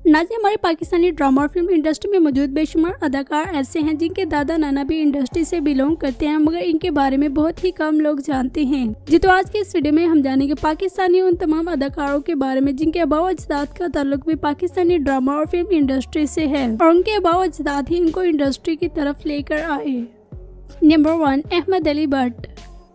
Nazi हमारे Pakistani drama और film industry में मौजूद बेशुमार अदाकार ऐसे हैं जिनके दादा नाना भी इंडस्ट्री से बिलोंग करते हैं, मगर इनके बारे में बहुत ही कम लोग जानते हैं। जी तो आज के इस वीडियो में हम जानेंगे पाकिस्तानी उन तमाम अदाकारों के बारे में जिनके अबाव अजदाद का ताल्लुक भी पाकिस्तानी ड्रामा और फिल्म इंडस्ट्री से है और उनके अबाव अजदाद ही इनको इंडस्ट्री की तरफ लेकर आए। नंबर 1, अहमद अली भट्ट।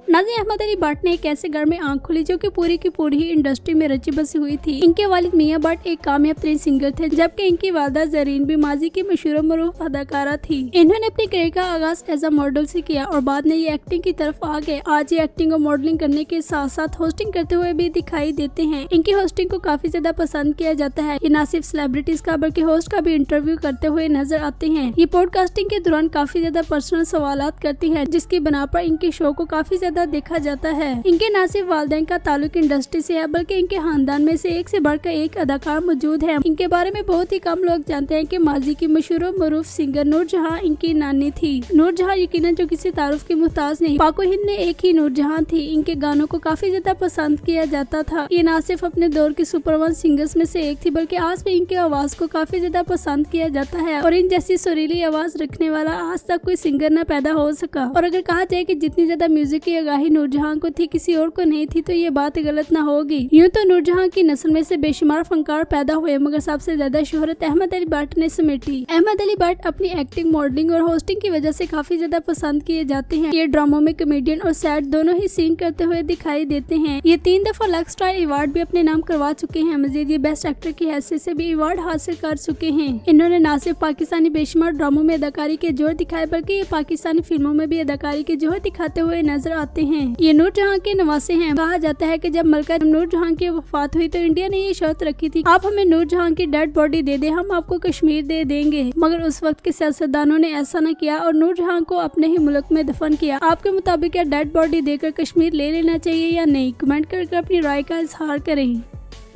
नाज़ी अहमद अली भट्ट ने एक ऐसे घर में आंख खुली जो कि पूरी की पूरी ही इंडस्ट्री में रची बसी हुई थी। इनके वालिद मियां भट्ट एक कामयाब तरीन सिंगर थे, जबकि इनकी वालदा जरीन भी माजी की मशहूर मरूफ अदाकारा थी। इन्होंने अपनी करियर का आगाज एज अ मॉडल से किया और बाद में ये एक्टिंग की तरफ आ गए। आज ये एक्टिंग और मॉडलिंग करने के साथ साथ होस्टिंग करते हुए भी दिखाई देते हैं। इनकी होस्टिंग को काफी ज्यादा पसंद किया जाता है। ये न सिर्फ सेलिब्रिटीज का बल्कि होस्ट का भी इंटरव्यू करते हुए नजर आते हैं। ये पॉडकास्टिंग के दौरान काफी ज्यादा पर्सनल सवालात करती है, जिसकी बना पर इनके शो को काफी ज्यादा देखा जाता है। इनके न सिर्फ वालिदैन का ताल्लुक इंडस्ट्री से है, बल्कि इनके खानदान में से एक से बढ़कर एक अदाकार मौजूद है। इनके बारे में बहुत ही कम लोग जानते हैं कि माजी की मशहूर मरूफ सिंगर नूरजहां इनकी नानी थी। नूरजहां यकीनन जो किसी तारुफ की मुहताज नहीं, पाको हिंद में एक ही नूरजहां थी। इनके गानों को काफी ज्यादा पसंद किया जाता था। ये न सिर्फ अपने दौर की सुपर वन सिंगर्स में से एक थी, बल्कि आज भी इनकी आवाज को काफी ज्यादा पसंद किया जाता है और इन जैसी सुरीली आवाज रखने वाला आज तक कोई सिंगर न पैदा हो सका। और अगर कहा जाए कि जितनी ज्यादा म्यूजिक की आगाही नूरजहां को थी, किसी और को नहीं थी, तो ये बात गलत ना होगी। यूं तो नूरजहां की नस्ल में से बेशुमार फनकार पैदा हुए, मगर सबसे ज्यादा शोहरत अहमद अली भट्ट ने समेटी। अहमद अली भट्ट अपनी एक्टिंग, मॉडलिंग और होस्टिंग की वजह से काफी ज्यादा पसंद किए जाते हैं। ये ड्रामों में कॉमेडियन और सैड दोनों ही सीन करते हुए दिखाई देते हैं। ये 3 दफा लक्स स्टाइल अवार्ड भी अपने नाम करवा चुके हैं। मजीद ये बेस्ट एक्टर की हैसियत से भी अवार्ड हासिल कर चुके हैं। इन्होंने न सिर्फ पाकिस्तानी बेशुमार ड्रामों में अदाकारी के जोर दिखाए, बल्कि ये पाकिस्तानी फिल्मों में भी अदाकारी के जोर दिखाते हुए नजर आते हैं। ये नूरजहां के नवासे हैं। कहा जाता है कि जब मलका नूरजहां की वफात हुई तो इंडिया ने ये शर्त रखी थी, आप हमें नूरजहां की डेड बॉडी दे दे, हम आपको कश्मीर दे देंगे। मगर उस वक्त के सियासतदानों ने ऐसा न किया और नूरजहां को अपने ही मुल्क में दफन किया। आपके मुताबिक क्या डेड बॉडी देकर कश्मीर ले लेना चाहिए या नहीं? कमेंट करके अपनी राय का इजहार करें।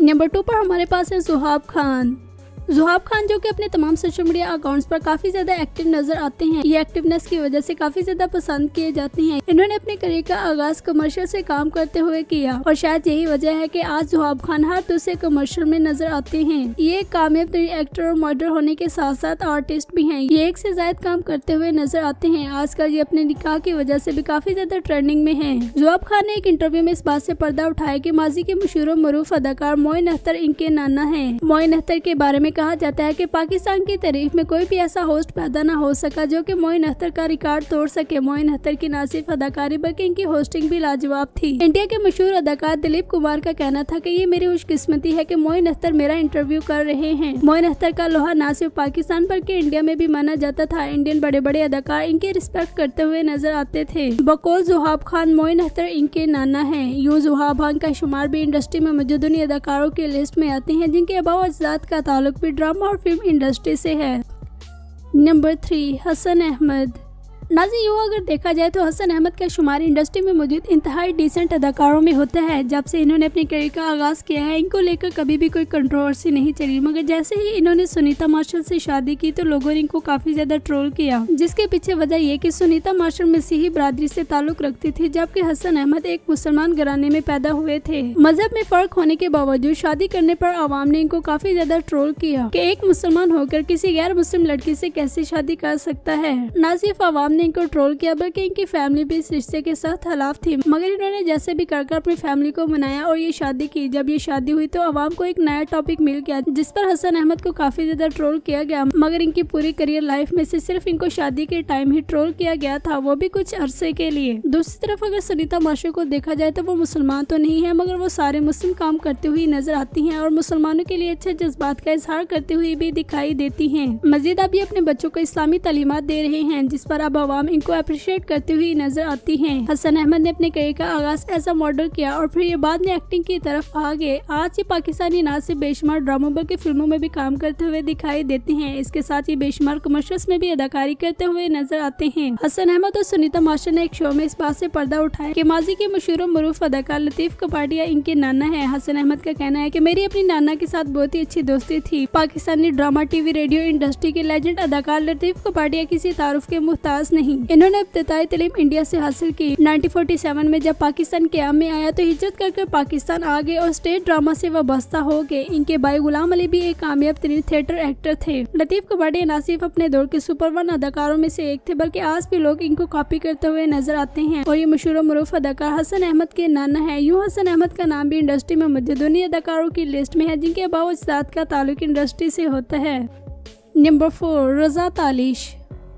नंबर 2 पर हमारे पास है ज़ुहाब खान। ज़ुहाब खान जो कि अपने तमाम सोशल मीडिया अकाउंट्स पर काफी ज्यादा एक्टिव नजर आते हैं। ये एक्टिवनेस की वजह से काफी ज्यादा पसंद किए जाते हैं। इन्होंने अपने करियर का आगाज कमर्शियल से काम करते हुए किया और शायद यही वजह है कि आज ज़ुहाब खान हर दूसरे कमर्शियल में नजर आते हैं। ये एक कामयाब एक्टर और मॉडल होने के साथ साथ आर्टिस्ट भी हैं। ये एक से ज्यादा काम करते हुए नजर आते हैं। आजकल ये अपने निकाह की वजह से भी काफी ज्यादा ट्रेंडिंग में है। ज़ुहाब खान ने एक इंटरव्यू में इस बात से पर्दा उठाया कि माजी के मशहूर और मरूफ अदाकार मोइन अख्तर इनके नाना है। मोइन अख्तर के बारे में कहा जाता है कि पाकिस्तान की तारीख में कोई भी ऐसा होस्ट पैदा न हो सका जो कि मोइन अख्तर का रिकॉर्ड तोड़ सके। मोइन अख्तर की न सिर्फ अदाकारी बल्कि इनकी होस्टिंग भी लाजवाब थी। इंडिया के मशहूर अदाकार दिलीप कुमार का कहना था कि ये मेरी खुशकिस्मती है कि मोइन अख्तर मेरा इंटरव्यू कर रहे हैं। मोइन अख्तर का लोहा न सिर्फ पाकिस्तान बल्कि इंडिया में भी माना जाता था। इंडियन बड़े बड़े अदाकार इनकी रिस्पेक्ट करते हुए नजर आते थे। बकौल ज़ुहाब खान, मोइन अख्तर इनके नाना है। यूं ज़ुहाब खान का शुमार भी इंडस्ट्री में मौजूद उन अदाकारों की लिस्ट में आते हैं जिनके अबाव अजदाद का ताल्लुक भी ड्रामा और फिल्म इंडस्ट्री से है। नंबर 3, हसन अहमद। नाज़ी यूँ अगर देखा जाए तो हसन अहमद का शुमार इंडस्ट्री में मौजूद इंतहाई डिसेंट अदाकारों में होता है। जब से इन्होंने अपनी करियर का आगाज किया है, इनको लेकर कभी भी कोई कंट्रोवर्सी नहीं चली, मगर जैसे ही इन्होंने सुनीता मार्शल से शादी की तो लोगों ने इनको काफी ज्यादा ट्रोल किया, जिसके पीछे वजह ये कि सुनीता मार्शल मसीही बरादरी से ताल्लुक रखती थी, जबकि हसन अहमद एक मुसलमान घराने में पैदा हुए थे। मजहब में फर्क होने के बावजूद शादी करने पर आवाम ने इनको काफी ज्यादा ट्रोल किया कि एक मुसलमान होकर किसी गैर मुस्लिम लड़की से कैसे शादी कर सकता है। न सिर्फ आवाम ने इनको ट्रोल किया बल्कि इनकी फैमिली भी इस रिश्ते के साथ खिलाफ थी, मगर इन्होंने जैसे भी कर अपनी फैमिली को मनाया और ये शादी की। जब ये शादी हुई तो आवाम को एक नया टॉपिक मिल गया जिस पर हसन अहमद को काफी ज्यादा ट्रोल किया गया, मगर इनकी पूरी करियर लाइफ में से सिर्फ इनको शादी के टाइम ही ट्रोल किया गया था, वो भी कुछ अरसे के लिए। दूसरी तरफ अगर सुनीता मार्शल को देखा जाए तो वो मुसलमान तो नहीं है, मगर वो सारे मुस्लिम काम करते हुए नजर आती हैं और मुसलमानों के लिए अच्छे जज्बात का इजहार करते हुए भी दिखाई देती हैं। मजीद अब ये अपने बच्चों को इस्लामी तालीमात दे रहे हैं, जिस पर अब आवाम इनको अप्रिशिएट करते हुए नजर आती हैं। हसन अहमद ने अपने करियर का आगाज ऐसा मॉडल किया और फिर ये बाद में एक्टिंग की तरफ आ गए। आज ये पाकिस्तानी ना सिर्फ बेशुमार ड्रामों बल्कि फिल्मों में भी काम करते हुए दिखाई देते हैं। इसके साथ ये बेशुमार कमर्शियल्स में भी अदाकारी करते हुए नजर आते हैं। हसन अहमद और सुनीता मार्शल ने एक शो में इस बात से पर्दा उठाया कि माजी के मशहूर मरूफ अदाकार लतीफ कपाडिया इनके नाना है। हसन अहमद का कहना है कि मेरी अपनी नाना के साथ बहुत ही अच्छी दोस्ती थी। Pakistani drama, TV, radio industry के लेजेंड अदाकार लतीफ कपाडिया किसी तारुफ के मुहताज नहीं। इन्होंने इब्तिदाई तालीम इंडिया से हासिल की। 1947 में जब पाकिस्तान क़याम में आया तो हिजरत कर पाकिस्तान आ गए और स्टेज ड्रामा से वाबस्ता हो गए। इनके भाई गुलाम अली भी एक कामयाब तरीन थिएटर एक्टर थे। लतीफ कबाड़ी ना सिर्फ अपने दौर के सुपर वन अदाकारों में से एक थे, बल्कि आज भी लोग इनको कॉपी करते हुए नजर आते हैं और ये मशहूर मरूफ अदाकार हसन अहमद के नाना है। यूँ हसन अहमद का नाम भी इंडस्ट्री में मौजूद उन्हीं अदाकारों की लिस्ट में है जिनके अबाव अजदाद का ताल्लुक इंडस्ट्री से होता है। नंबर 4, रजा तालिश।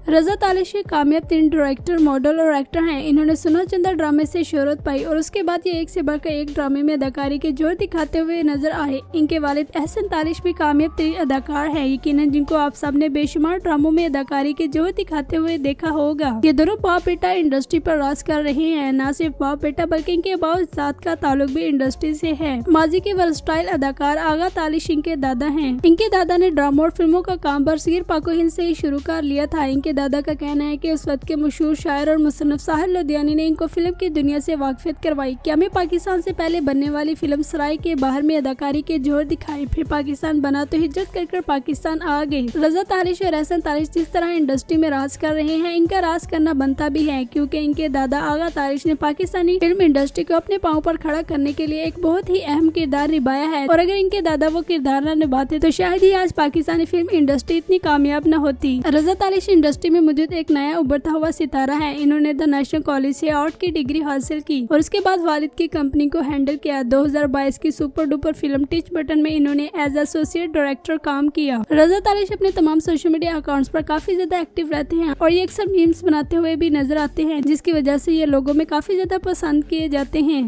रजा तालिश एक कामयाब तीन डायरेक्टर, मॉडल और एक्टर हैं। इन्होंने सुनो चंदा ड्रामे से शोहरत पाई और उसके बाद ये एक से बढ़कर एक ड्रामे में अदाकारी के जोर दिखाते हुए नजर आए। इनके वालिद एहसन तालिश भी कामयाब तीन अदाकार हैं, यकीनन जिनको आप सबने बेशुमार ड्रामों में अदाकारी के जोर दिखाते हुए देखा होगा। ये दोनों बाप बेटा इंडस्ट्री पर राज कर रहे हैं। न सिर्फ बाप बेटा बल्कि इनके अबाव अजदाद का ताल्लुक भी इंडस्ट्री से है। माजी के वर्सटाइल अदाकार आगा तालिश इनके दादा हैं। इनके दादा ने ड्रामों और फिल्मों का काम बरसीर पाको हिंद से ही शुरू कर लिया था। इनके दादा का कहना है कि उस वक्त के मशहूर शायर और मुसन्निफ साहिर लुधियानी ने इनको फिल्म की दुनिया से वाकफियत करवाई। क्यामी पाकिस्तान से पहले बनने वाली फिल्म सराय के बाहर में अदाकारी के जोर दिखाए, फिर पाकिस्तान बना तो हिजरत कर पाकिस्तान आ गए। रजा तालिश और एहसन तालिश जिस तरह इंडस्ट्री में राज कर रहे हैं, इनका राज करना बनता भी है, क्योंकि इनके दादा आगा तालिश ने पाकिस्तानी फिल्म इंडस्ट्री को अपने पांव पर खड़ा करने के लिए एक बहुत ही अहम किरदार निभाया है और अगर इनके दादा वो किरदार न निभाते तो शायद ही आज पाकिस्तानी फिल्म इंडस्ट्री इतनी कामयाब न होती। रजा तालिश इंडस्ट्री में मौजूद एक नया उभरता हुआ सितारा है। इन्होंने द नेशनल कॉलेज से आर्ट की डिग्री हासिल की और उसके बाद वालिद की कंपनी को हैंडल किया। 2022 की super duper film teach button में इन्होंने एज एसोसिएट डायरेक्टर काम किया। रजा तालिश अपने तमाम सोशल मीडिया अकाउंट्स पर काफी ज्यादा एक्टिव रहते हैं और ये अक्सर मीम्स बनाते हुए भी नजर आते हैं, जिसकी वजह से ये लोगों में काफी ज्यादा पसंद किए जाते हैं।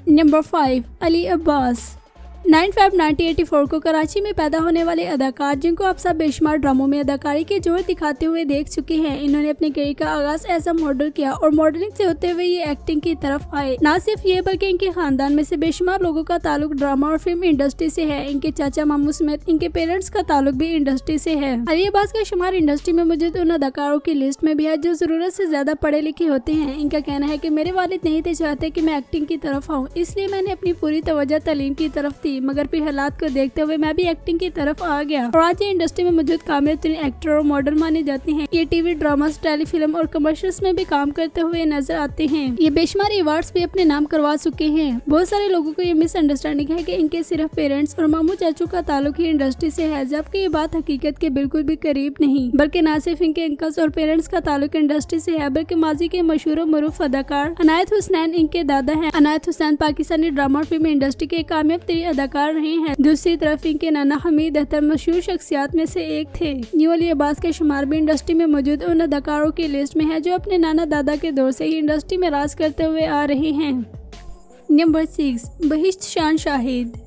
नंबर 5, अली अब्बास। 9 फरवरी 1984 को कराची में पैदा होने वाले अदाकार, जिनको आप सब बेशुमार ड्रामों में अदाकारी के जोर दिखाते हुए देख चुके हैं। इन्होंने अपने करियर का आगाज एज अ मॉडल किया और मॉडलिंग से होते हुए ये एक्टिंग की तरफ आए। न सिर्फ ये बल्कि इनके खानदान में से बेशुमार लोगों का ताल्लुक ड्रामा और फिल्म इंडस्ट्री से है। इनके चाचा मामू समेत इनके पेरेंट्स का ताल्लुक भी इंडस्ट्री से है। अली अब्बास का शुमार इंडस्ट्री में मौजूद उन अदाकारों की लिस्ट में भी है जो जरूरत से ज्यादा पढ़े लिखे होते हैं। इनका कहना है कि मेरे वालिद नहीं थे चाहते कि मैं एक्टिंग की तरफ आऊँ, इसलिए मैंने अपनी पूरी तवज्जो तालीम की तरफ दी, मगर फिर हालात को देखते हुए मैं भी एक्टिंग की तरफ आ गया और आज ये इंडस्ट्री में मौजूद कामयाब एक्टर और मॉडल माने जाते हैं। ये टीवी ड्रामास, टेलीफिल्म और कमर्शियल्स में भी काम करते हुए नजर आते हैं। ये बेशुमार अवार्ड्स भी अपने नाम करवा चुके हैं। बहुत सारे लोगों को ये मिसअंडरस्टैंडिंग है कि इनके सिर्फ पेरेंट्स और मामू चाचू का ताल्लुक ही इंडस्ट्री से है, जबकि ये बात हकीकत के बिल्कुल भी करीब नहीं, बल्कि न सिर्फ इनके अंकल्स और पेरेंट्स का ताल्लुक इंडस्ट्री से है, बल्कि माजी के मशहूर मरूफ अदाकार अनायत हुसैन इनके दादा हैं। अनायत हुसैन पाकिस्तानी ड्रामा और फिल्म इंडस्ट्री के कामयाब तरीन अदाकार रहे हैं। दूसरी तरफ इनके नाना हमीद अख्तर मशहूर शख्सियत में से एक थे। न्यू अली अब्बास के शुमार भी इंडस्ट्री में मौजूद उन अदाकारों की लिस्ट में है जो अपने नाना दादा के दौर से ही इंडस्ट्री में राज करते हुए आ रहे हैं। नंबर 6, बहिश्त शान शाहिद।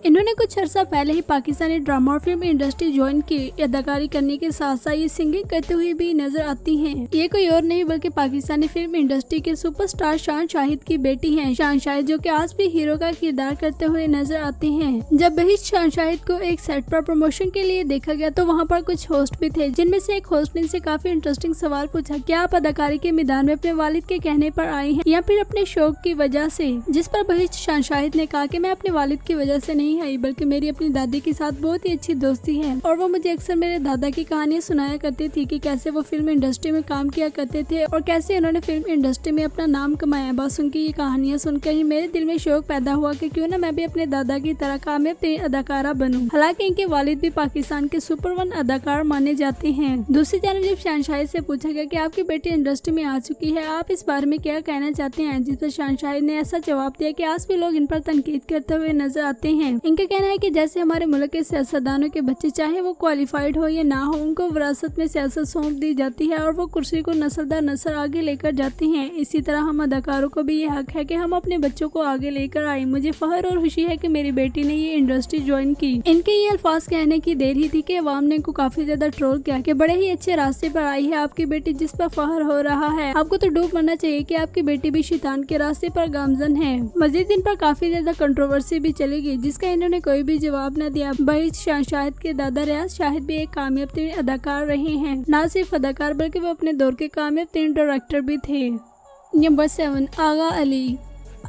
इन्होंने कुछ अर्सा पहले ही पाकिस्तानी ड्रामा और फिल्म इंडस्ट्री ज्वाइन की। अदाकारी करने के साथ साथ ये सिंगिंग करते हुए भी नजर आती हैं। ये कोई और नहीं बल्कि पाकिस्तानी फिल्म इंडस्ट्री के सुपरस्टार शान शाहिद की बेटी हैं। शान शाहिद जो कि आज भी हीरो का किरदार करते हुए नजर आते हैं। जब बहिश्त शान शाहिद को एक सेट पर प्रमोशन के लिए देखा गया तो वहाँ पर कुछ होस्ट भी थे, जिनमें से एक होस्ट ने इनसे काफी इंटरेस्टिंग सवाल पूछा, क्या आप अदाकारी के मैदान में अपने वालिद के कहने पर आए हैं या फिर अपने शौक की वजह से? जिस पर बहिश्त शान शाहिद ने कहा कि मैं अपने वालिद की वजह से नहीं आई, बल्कि मेरी अपनी दादी के साथ बहुत ही अच्छी दोस्ती है और वो मुझे अक्सर मेरे दादा की कहानियां सुनाया करती थी कि कैसे वो फिल्म इंडस्ट्री में काम किया करते थे और कैसे उन्होंने फिल्म इंडस्ट्री में अपना नाम कमाया। बस उनकी ये कहानियां सुनकर ही मेरे दिल में शौक पैदा हुआ कि क्यों ना मैं भी अपने दादा की तरह कामयाब अदाकारा बनूं। हालांकि इनके वालिद भी पाकिस्तान के सुपर वन अदाकार माने जाते हैं। दूसरी जानब जब शान शाहिद से पूछा गया कि आपकी बेटी इंडस्ट्री में आ चुकी है, आप इस बारे में क्या कहना चाहते हैं, जिस पर शान शाहिद ने ऐसा जवाब दिया कि आज भी लोग इन पर तनकीद करते हुए नजर आते हैं। इनका कहना है कि जैसे हमारे मुल्क के सियासतदानों के बच्चे चाहे वो क्वालिफाइड हो या ना हो, उनको विरासत में सियासत सौंप दी जाती है और वो कुर्सी को नस्ल दर नस्ल आगे लेकर जाते हैं। इसी तरह हम अदाकारों को भी ये हक है कि हम अपने बच्चों को आगे लेकर आए। मुझे फख्र और खुशी है कि मेरी बेटी ने ये इंडस्ट्री ज्वाइन की। इनके ये अल्फाज कहने की देर ही थी कि अवाम ने इनको काफी ज्यादा ट्रोल किया कि बड़े ही अच्छे रास्ते पर आई है आपकी बेटी, जिस पर फख्र हो रहा है। आपको तो डूब मरना चाहिए कि आपकी बेटी भी शैतान के रास्ते पर गामजन है। मजीद इन पर काफी ज्यादा कंट्रोवर्सी भी चलेगी, जिसका इन्होंने कोई भी जवाब न दिया। बहिश्त शान शाहिद के दादा रियाज शाहिद भी एक कामयाब तरीन अदाकार रहे हैं। न सिर्फ अदाकार बल्कि वो अपने दौर के कामयाब तरीन डायरेक्टर भी थे। नंबर 7, आगा अली।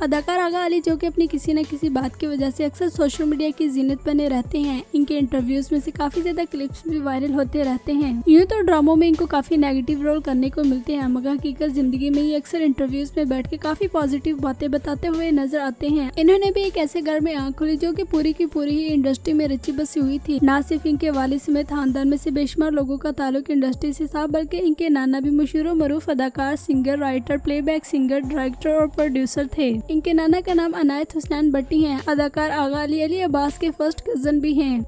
अदाकार आगा अली जो कि अपनी किसी न किसी बात की वजह से अक्सर सोशल मीडिया की जीनत बने रहते हैं, इनके इंटरव्यूज में से काफी ज्यादा क्लिप्स भी वायरल होते रहते हैं। यूँ तो ड्रामों में इनको काफी नेगेटिव रोल करने को मिलते हैं, मगर हकीकत जिंदगी में ये अक्सर इंटरव्यूज में बैठ के काफी पॉजिटिव बातें बताते हुए नजर आते हैं। इन्होंने भी एक ऐसे घर में आंख खोली जो कि पूरी की पूरी ही इंडस्ट्री में रची बसी हुई थी। न सिर्फ इनके वालिद समेत खानदान में से बेशुमार लोगों का ताल्लुक इंडस्ट्री से था, बल्कि इनके नाना भी मशहूर मरूफ अदाकार, singer, writer, playback singer, director और प्रोड्यूसर थे। इनके नाना का नाम अनायत हुसैन भट्टी है। अदाकार आगा अली अब्बास के फर्स्ट कजन भी हैं।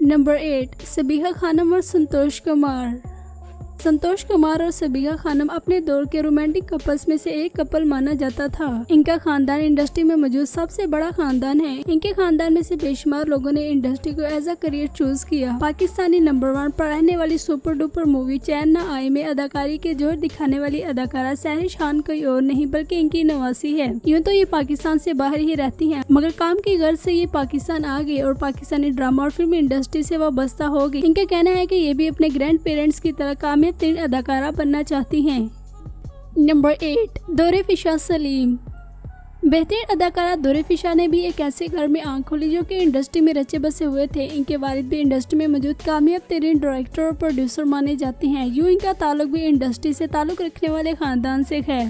नंबर 8, सबीहा खानम और संतोष कुमार। संतोष कुमार और सबीहा खानम अपने दौर के रोमांटिक कपल्स में से एक कपल माना जाता था। इनका खानदान इंडस्ट्री में मौजूद सबसे बड़ा खानदान है। इनके खानदान में से बेशुमार लोगों ने इंडस्ट्री को एज अ करियर चूज किया। पाकिस्तानी नंबर 1 पर रहने वाली सुपर डुपर मूवी चैन ना आए में अदाकारी के जोर दिखाने वाली अदाकारा सहरिश खान कोई और नहीं बल्कि इनकी नवासी है। यूँ तो ये पाकिस्तान से बाहर ही रहती है, मगर काम की गर्ज से ये पाकिस्तान आ गई और पाकिस्तानी ड्रामा और फिल्म इंडस्ट्री से वाबस्ता हो गई। इनका कहना है कि ये भी अपने ग्रैंड पेरेंट्स की तरह कामयाब अदाकारा बनना चाहती हैं। नंबर 8, दौरे फिशा सलीम। बेहतरीन अदाकारा दौरे फिशा ने भी एक ऐसे घर में आंख खोली जो कि इंडस्ट्री में रचे बसे हुए थे। इनके वालिद भी इंडस्ट्री में मौजूद कामयाब तरीन डायरेक्टर और प्रोड्यूसर माने जाते हैं। यूँ इनका ताल्लुक भी इंडस्ट्री से ताल्लुक रखने वाले खानदान से है।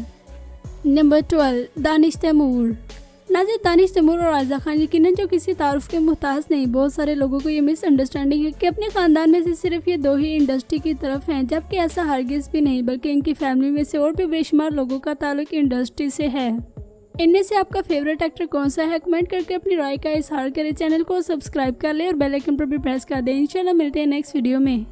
नंबर 12, दानिश तैमूर। नाज़िर दानिश तैमूर और आयजा खान यकीनन जो किसी तारुफ के मुहताज नहीं। बहुत सारे लोगों को ये मिसअंडरस्टैंडिंग है कि अपने खानदान में से सिर्फ ये 2 ही इंडस्ट्री की तरफ हैं, जबकि ऐसा हरगिज भी नहीं, बल्कि इनकी फैमिली में से और भी बेशुमार लोगों का ताल्लुक इंडस्ट्री से है। इनमें से आपका फेवरेट एक्टर कौन सा है? कमेंट करके अपनी राय का इजहार करें। चैनल को सब्सक्राइब कर ले और बेल आइकन पर भी प्रेस कर दें। इंशाल्लाह मिलते हैं नेक्स्ट वीडियो में।